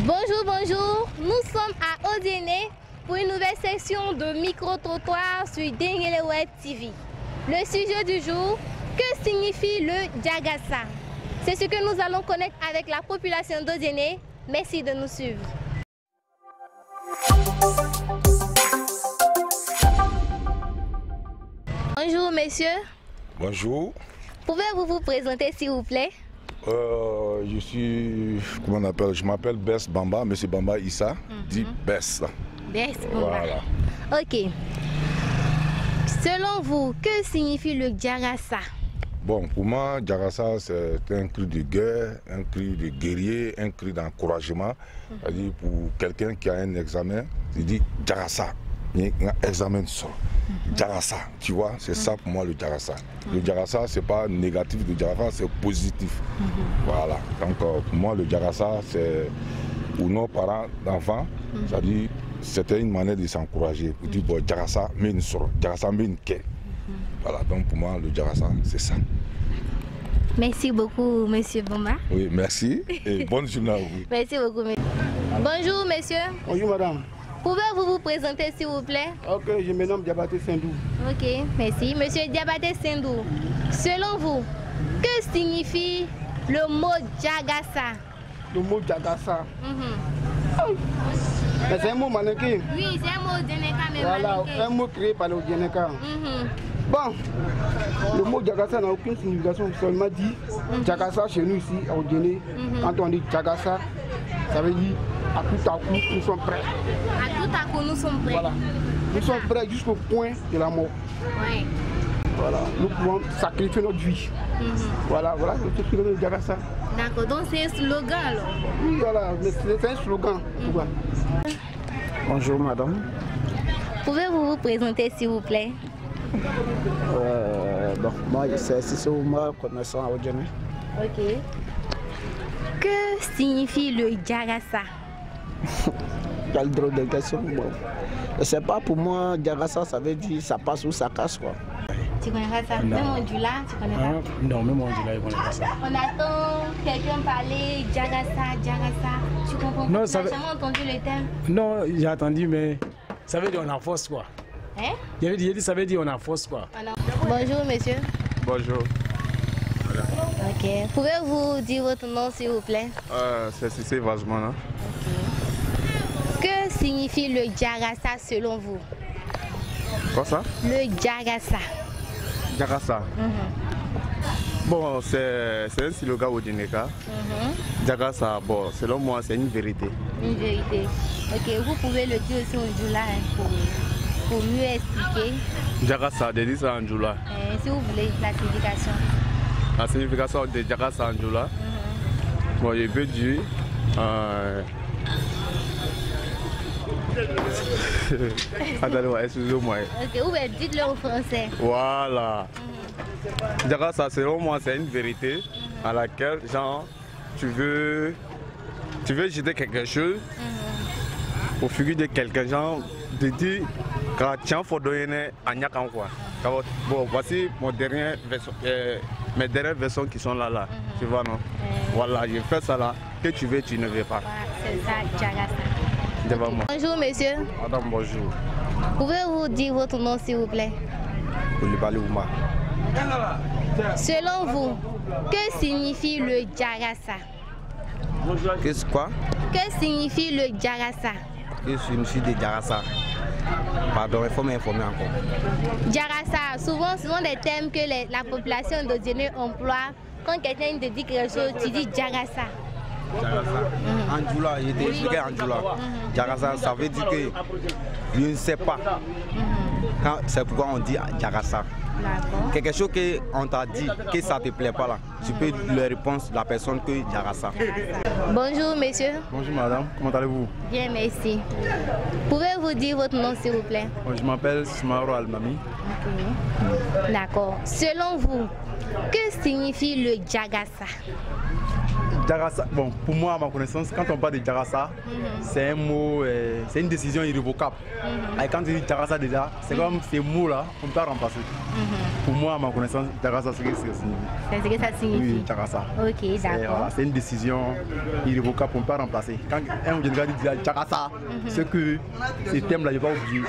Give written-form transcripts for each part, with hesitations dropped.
Bonjour, bonjour. Nous sommes à Odiéné pour une nouvelle section de micro-trottoir sur Dengele Web TV. Le sujet du jour, que signifie le Djagassa? C'est ce que nous allons connaître avec la population d'Odiéné. Merci de nous suivre. Bonjour messieurs. Bonjour. Pouvez-vous vous présenter s'il vous plaît? Je suis, comment on appelle, je m'appelle Bess Bamba, monsieur Bamba Issa, dit Bess. Bess Bamba. Voilà. Ok. Selon vous, que signifie le Djagassa? Bon, pour moi, Djagassa, c'est un cri de guerre, un cri de guerrier, un cri d'encouragement. C'est-à-dire pour quelqu'un qui a un examen, il dit Djagassa. Il y a un examen de ça. Djagassa, tu vois, c'est ça pour moi le Djagassa. Le Djagassa, c'est pas négatif, le Djagassa, c'est positif. Voilà. Donc pour moi, le Djagassa, c'est pour nos parents d'enfants, c'est-à-dire c'était une manière de s'encourager. Pour dire, bon, Djagassa, mais une sorte, Djagassa, mais une quai. Voilà, donc pour moi, le Djagassa, c'est ça. Merci beaucoup, monsieur Bamba. Oui, merci et bonne journée à vous. Merci beaucoup, monsieur. Bonjour, monsieur. Bonjour, madame. Pouvez-vous vous présenter, s'il vous plaît? Ok, je me nomme Diabaté Sendou. Ok, merci. Monsieur Diabaté Sendou, selon vous, que signifie le mot Djagassa? Le mot Djagassa. C'est un mot malinqué. Oui, c'est un mot Djeneka, mais Voilà, malinqué. un mot créé par le Djeneka. Bon, le mot Djagassa n'a aucune signification, seulement dit Djagassa chez nous ici, au Djéné. Quand on dit Djagassa, ça veut dire à tout à coup, nous sommes prêts. À tout à coup, nous sommes prêts. Voilà. Nous sommes prêts jusqu'au point de la mort. Oui. Voilà, nous pouvons sacrifier notre vie. Voilà, voilà, c'est ce que le Djagassa. D'accord, donc c'est un slogan alors. Oui, voilà, c'est un slogan. Voilà. Bonjour madame. Pouvez-vous vous présenter, s'il vous plaît? Bon, moi c'est Sissouma, connaissant à Odiéné. Ok. Que signifie le Djagassa? Quelle drôle de question. Bon. Je sais pas, pour moi, Djagassa, ça veut dire ça passe ou ça casse quoi. Tu connais pas ça? Même en Djoula, tu connais pas? Non, même en Djoula, je ne connais pas ça. On attend quelqu'un parler Djagassa, Djagassa. Tu comprends Non, pas? ça Tu veut... n'as jamais entendu le thème? Non, j'ai entendu, mais ça veut dire on a force quoi. Hein? J'ai dit ça veut dire on a force quoi. Bonjour monsieur. Bonjour. Ok. Pouvez-vous dire votre nom s'il vous plaît? C'est Cissé Vazman. Que signifie le Djagassa selon vous? Quoi ça? Le Djagassa. Djagassa. Bon, c'est un slogan au Djeneka. Djagassa, bon, selon moi, c'est une vérité. Une vérité. Ok, vous pouvez le dire aussi en Djoula pour mieux expliquer. Djagassa, de dire ça en Djoula. Si vous voulez la signification. La signification de Djagassa en Djoula. Bon, je veux dire. Attendez-moi, excusez-moi. Ok, ou bien dites-le en français. Voilà. Djagassa, selon moi, c'est une vérité à laquelle, genre, tu veux jeter quelque chose au figure de quelqu'un, genre, de dire quand tiens, faut donner à Nyakan quoi. Bon, voici mes dernières versions qui sont là. Tu vois, non? Voilà, je fais ça là. Que tu veux, tu ne veux pas. Voilà, c'est ça, Djagassa. Devant moi. Bonjour monsieur. Madame, bonjour. Pouvez-vous dire votre nom s'il vous plaît? Koulibaly Ouma. Selon vous, que signifie le Djagassa? Qu'est-ce quoi? Que signifie le Djagassa? Que signifie de Djagassa? Pardon, il faut m'informer encore. Djagassa, souvent ce sont des thèmes que la population d'Odiéné emploie. Quand quelqu'un te dit quelque chose, tu dis Djagassa. En Djoula, il était expliqué en Djoula. Djagassa, ça veut dire que je ne sais pas. C'est pourquoi on dit Djagassa. Quelque chose qu'on t'a dit que ça ne te plaît pas là, tu peux lui répondre la personne que Djagassa. Bonjour monsieur. Bonjour madame, comment allez-vous? Bien, merci. Pouvez-vous dire votre nom s'il vous plaît? Je m'appelle Smaro Almami. D'accord. Selon vous, que signifie le Djagassa? Djarassa, bon, pour moi, à ma connaissance, quand on parle de Djarassa, c'est un mot, c'est une décision irrévocable. Et quand tu dis Djarassa déjà, c'est comme ces mots-là, on peut pas remplacer. Pour moi, à ma connaissance, Djarassa, c'est ce que ça signifie. C'est ce que ça signifie? Oui, Djarassa. Ok, d'accord. Voilà, c'est une décision irrévocable, on ne peut pas remplacer. Quand un général dit Djarassa, c'est que ce thème-là, il va oublier.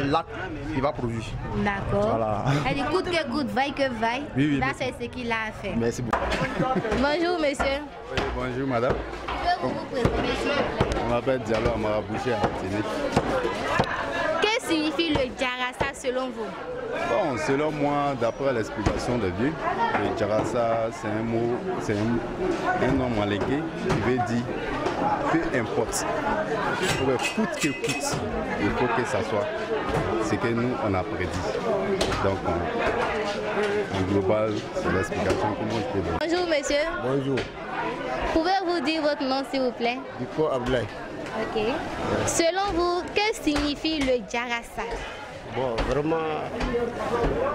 L'acte, il va produire. D'accord. Voilà. Elle dit coûte que coûte, vaille que vaille. Oui, Là, c'est ce qu'il a fait. Merci beaucoup. Bonjour, monsieur. Oui, bonjour madame. Pouvez-vous vous présenter, s'il vous plaît? On m'appelle Diallo Amarabouché à Télé. Que signifie le Djarassa selon vous? Bon, selon moi, d'après l'explication de Dieu, le Djarassa, c'est un mot, c'est un nom malingué qui veut dire peu importe. Coûte que coûte, il faut que ça soit ce que nous on a prédit. Donc, en global, c'est l'explication que moi je peux donner. Bonjour, monsieur. Bonjour. Pouvez-vous dire votre nom, s'il vous plaît? Diko Abdoulaye. Ok. Selon vous, que signifie le Djarassa? Bon, vraiment,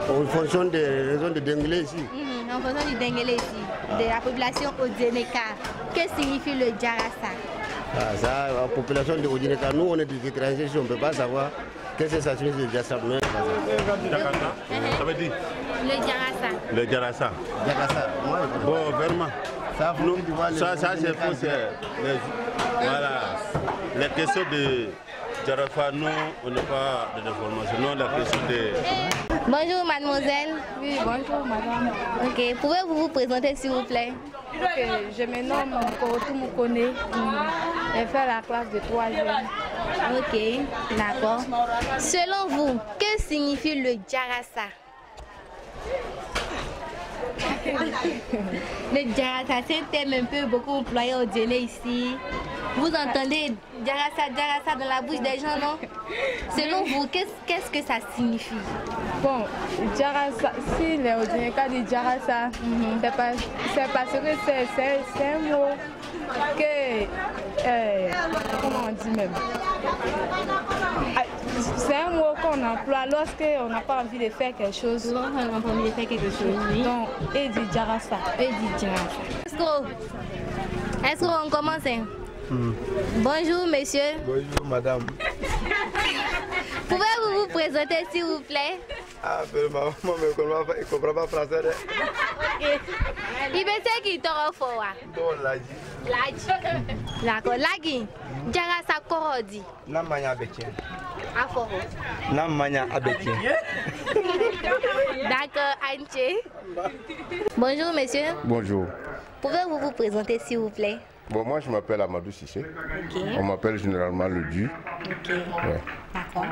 en fonction des raisons de Denglé ici. En fonction du Denguélé ici, de la population Odjeneka, que signifie le Djarassa? Ah, ça, la population de Odjeneka, nous on est des étrangers, on ne peut pas savoir qu'est-ce que ça signifie le Djarassa. Ça veut dire Le Djarassa. le Djarassa. Djarassa. Bon, vraiment. Ça, Ça c'est faux. Voilà. Les questions de Djarassa, nous, on n'a pas d'informations. Non, la question de... Bonjour, mademoiselle. Oui, bonjour madame. Ok, pouvez-vous vous présenter, s'il vous plaît? Ok, je me nomme Korotou Moukone. Je fais la classe de 3e. Ok, d'accord. Selon vous, que signifie le Djarassa? Le Djarassa, c'est un terme un peu beaucoup employé au dîner ici. Vous entendez Djarassa dans la bouche des gens, non? Selon vous, qu'est-ce que ça signifie? Bon, Djarassa, si les Odjeneka disent Djarassa, c'est parce que c'est un mot que... comment on dit même? C'est un mot qu'on emploie lorsqu'on n'a pas envie de faire quelque chose. On n'a pas envie de faire quelque chose, oui. Donc, et dit Djarassa. Est-ce qu'on commence? Bonjour, monsieur. Bonjour madame. Pouvez-vous vous présenter, s'il vous plaît? Ah, mais maman, je ne comprends pas français. Il veut dire qu'il t'aura fort. Non, Lagi. D'accord, Lagi. Djarassa Korodi. Namanya Abekien. Aforo. Namanya Abekien. D'accord, Anche. Bonjour, monsieur. Bonjour. Pouvez-vous vous présenter, s'il vous plaît? Bon, moi je m'appelle Amadou Sissé. Ok. On m'appelle généralement le Du. Ok. Ouais. D'accord.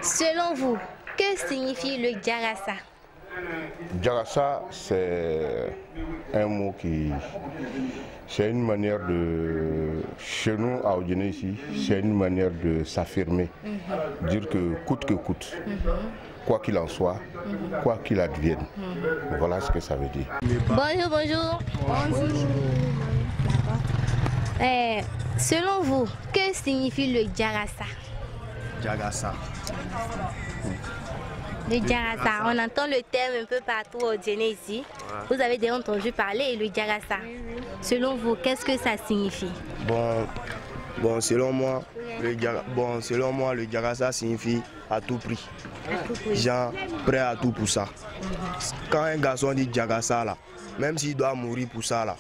Selon vous, que signifie le Djarassa? Djarassa, c'est un mot qui... C'est une manière de... Chez nous, à Odjené ici, c'est une manière de s'affirmer. Dire que coûte, quoi qu'il en soit, quoi qu'il advienne. Voilà ce que ça veut dire. Bonjour, bonjour. Bonjour. Selon vous, que signifie le Djarassa? Djarassa. Le Djarassa, on entend le terme un peu partout au Djéné ici. Vous avez déjà entendu parler du Djarassa. Selon vous, qu'est-ce que ça signifie? Bon, selon moi, le Djarassa signifie à tout prix. Genre, prêt à tout pour ça. Quand un garçon dit Djarassa là, même s'il doit mourir pour ça là,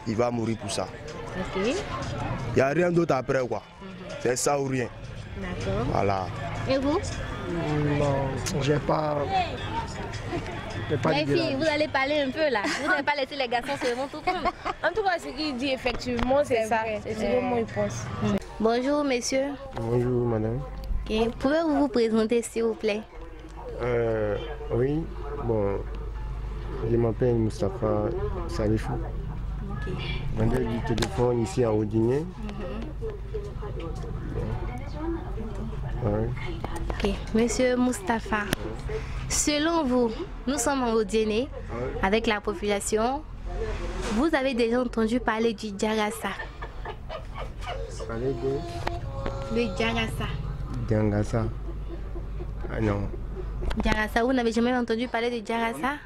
il va mourir pour ça. Ok. Il n'y a rien d'autre après quoi. C'est ça ou rien. D'accord. Voilà. Et vous? Non, j'ai pas. Les filles, vous allez parler un peu là. Vous n'allez pas laisser les garçons seulement tout prendre. En tout cas, ce qu'il dit effectivement, c'est ça. C'est ce que moi je pense. Bonjour, messieurs. Bonjour madame. Okay. Pouvez-vous vous présenter, s'il vous plaît? Oui, bon, je m'appelle Moustapha Salifou. Okay. Vendeur du téléphone ici à Odjené. Ouais. Ok, monsieur Moustapha, selon vous, nous sommes en Odjené avec la population. Vous avez déjà entendu parler du Djarassa? Parler de Le Djarassa. Djarassa. Ah non. Djarassa, vous n'avez jamais entendu parler de Djarassa?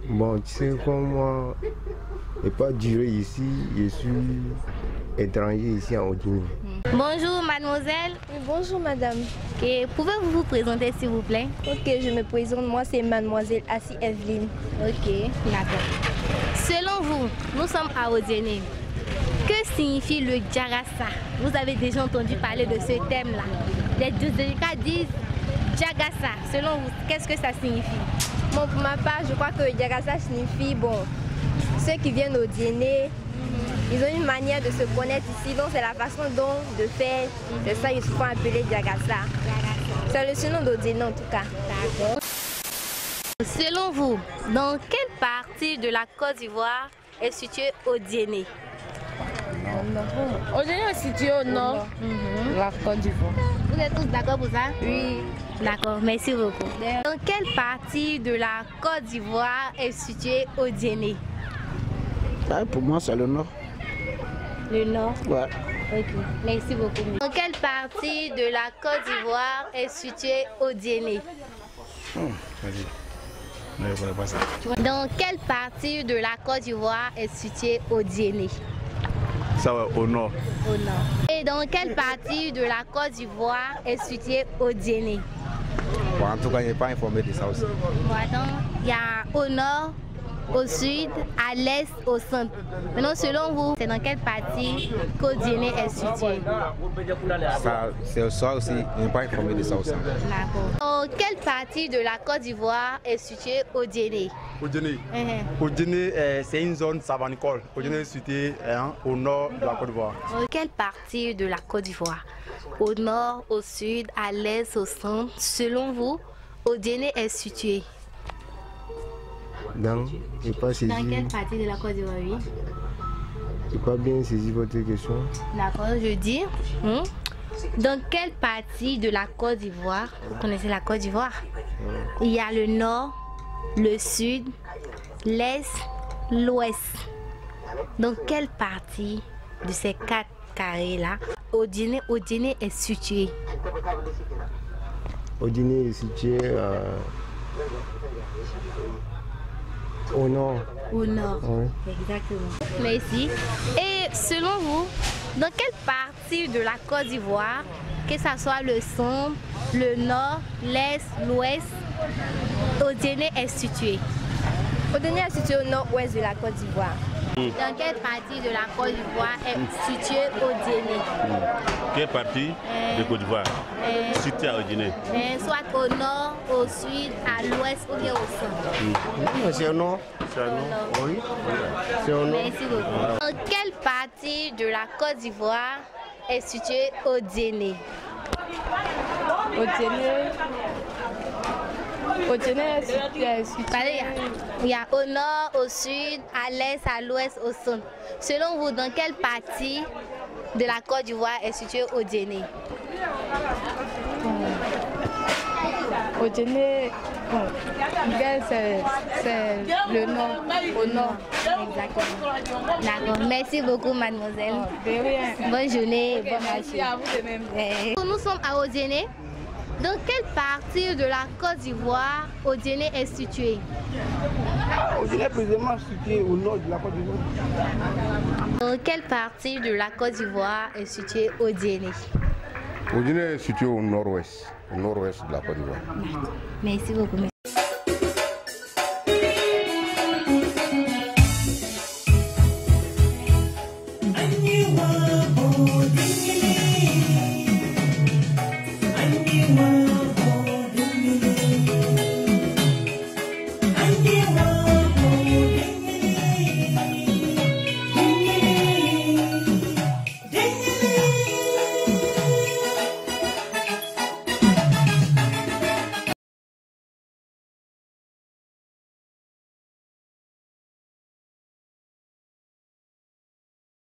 Bon, tu sais quoi, moi, je n'ai pas duré ici, je suis étranger ici en Guinée. Bonjour mademoiselle. Oui, bonjour madame. Okay. Pouvez-vous vous présenter s'il vous plaît? Ok, je me présente, moi c'est mademoiselle Assi Evelyne. Ok, d'accord. Selon vous, nous sommes à Odiéné. Que signifie le Djagassa? Vous avez déjà entendu parler de ce thème-là. Les Djodjeka disent Djagassa. Selon vous, qu'est-ce que ça signifie? Bon, pour ma part, je crois que le Djagassa signifie, bon, ceux qui viennent au dîner, ils ont une manière de se connaître ici, donc c'est la façon dont de faire, c'est ça qu'ils se font appeler Djagassa. C'est le surnom d'Odiéné en tout cas. D'accord. Selon vous, dans quelle partie de la Côte d'Ivoire est située Odiéné? Odiéné est situé au nord de la Côte d'Ivoire. Vous êtes tous d'accord pour ça? Oui. D'accord, merci beaucoup. Dans quelle partie de la Côte d'Ivoire est située Odiéné? Pour moi, c'est le nord. Le nord? Ouais. Ok, merci beaucoup. Dans quelle partie de la Côte d'Ivoire est située Odiéné? Dans quelle partie de la Côte d'Ivoire est située Odiéné? Ça va au nord. Au nord. Et dans quelle partie de la Côte d'Ivoire est située Odiéné? Bon, en tout cas, je n'ai pas informé de ça aussi. Bon, attends, il y a au nord, au sud, à l'est, au centre. Maintenant, selon vous, c'est dans quelle partie qu'Odiéné est situé? Ça, c'est ça aussi, je n'ai pas informé de ça aussi. D'accord. Dans quelle partie de la Côte d'Ivoire est située Odiéné? Odiéné. Odiéné, c'est une zone savanicole. Odiéné est situé au nord de la Côte d'Ivoire. Dans quelle partie de la Côte d'Ivoire? Au nord, au sud, à l'est, au centre. Selon vous, Odiéné est situé? Dans quelle partie de la Côte d'Ivoire, oui? Je n'ai pas bien saisi votre question. D'accord, je dis. Dans quelle partie de la Côte d'Ivoire, vous connaissez la Côte d'Ivoire? Il y a le nord, le sud, l'est, l'ouest. Dans quelle partie de ces 4 carrés-là, Odiéné est situé? Odiéné est situé au nord. Au nord, oui. Exactement. Merci. Et selon vous, dans quelle partie de la Côte d'Ivoire, que ce soit le centre, le nord, l'est, l'ouest, Odiéné est situé? Odiéné est situé au nord-ouest de la Côte d'Ivoire. Dans quelle partie de la Côte d'Ivoire est situé Odiéné? Quelle partie de Côte d'Ivoire située à Odiéné? Soit au nord, au sud, à l'ouest ou bien au centre. C'est au nord. C'est au nord. Oui. C'est au nord. Merci beaucoup. Dans quelle partie de la Côte d'Ivoire est situé Odiéné? Odiéné est situé. Il y a au nord, au sud, à l'est, à l'ouest, au centre. Selon vous, dans quelle partie de la Côte d'Ivoire est situé Odiéné? Odiéné, c'est le nord, au nord. Exactement. D'accord. Merci beaucoup, mademoiselle. De rien. Bonne journée. Okay, merci à vous de même. Nous sommes à Odiéné. Dans quelle partie de la Côte d'Ivoire Odiéné est situé? Odiéné est précisément situé au nord de la Côte d'Ivoire. Dans quelle partie de la Côte d'Ivoire est situé Odiéné? Odiéné est situé au nord-ouest de la Côte d'Ivoire. Merci beaucoup.